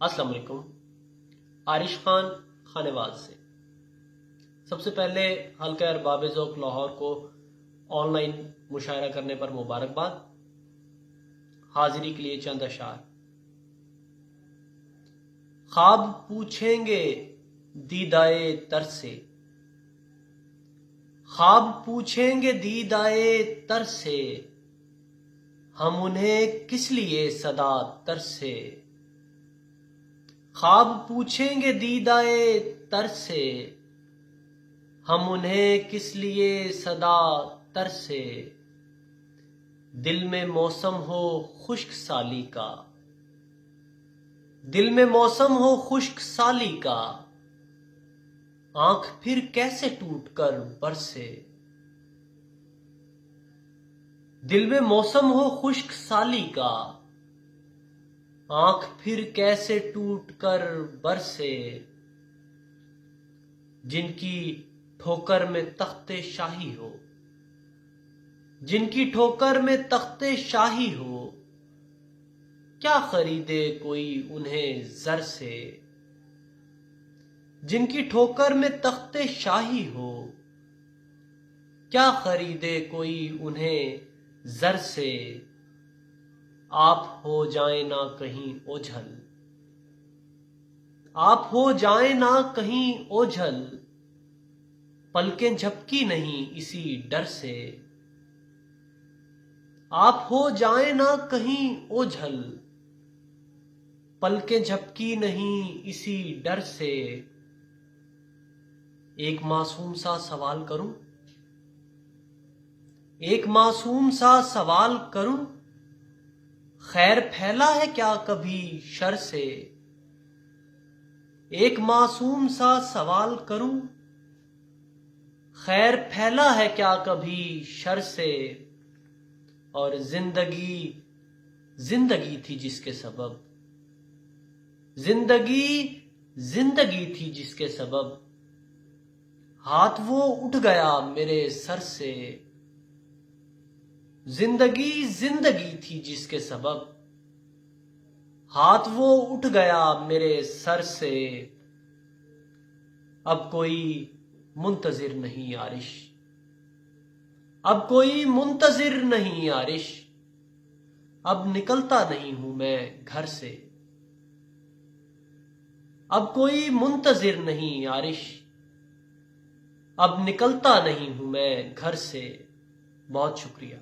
السلام علیکم. عارش خان خانواز سے. سب سے پہلے حلقہ ارباب ذوق لاہور کو آن لائن مشاعرہ کرنے پر مبارکباد. حاضری کے لیے چند اشعار. خواب پوچھیں گے دیدائے تر سے، خواب پوچھیں گے دیدائے تر سے، ہم انہیں کس لیے صدا تر سے. خواب پوچھیں گے دیدائے تر سے، ہم انہیں کس لیے صدا تر سے. دل میں موسم ہو خشک سالی کا، دل میں موسم ہو خشک سالی کا، آنکھ پھر کیسے ٹوٹ کر برسے. دل میں موسم ہو خشک سالی کا، آنکھ پھر کیسے ٹوٹ کر برسے. جن کی ٹھوکر میں تخت شاہی ہو، جن کی ٹھوکر میں تخت شاہی ہو، کیا خریدے کوئی انہیں زر سے. جن کی ٹھوکر میں تخت شاہی ہو، کیا خریدے کوئی انہیں زر سے. آپ ہو جائیں نہ کہیں اوجھل، آپ ہو جائیں نہ کہیں اوجھل، پلکیں جھپکی نہیں اسی ڈر سے. آپ ہو جائیں نہ کہیں اوجھل، پلکیں جھپکی نہیں اسی ڈر سے. ایک معصوم سا سوال کروں، ایک معصوم سا سوال کروں، خیر پھیلا ہے کیا کبھی شر سے. ایک معصوم سا سوال کروں، خیر پھیلا ہے کیا کبھی شر سے. اور زندگی زندگی تھی جس کے سبب، زندگی زندگی تھی جس کے سبب، ہاتھ وہ اٹھ گیا میرے سر سے. زندگی زندگی تھی جس کے سبب، ہاتھ وہ اٹھ گیا میرے سر سے. اب کوئی منتظر نہیں عارش، اب کوئی منتظر نہیں عارش، اب نکلتا نہیں ہوں میں گھر سے. اب کوئی منتظر نہیں عارش، اب نکلتا نہیں ہوں میں گھر سے. بہت شکریہ.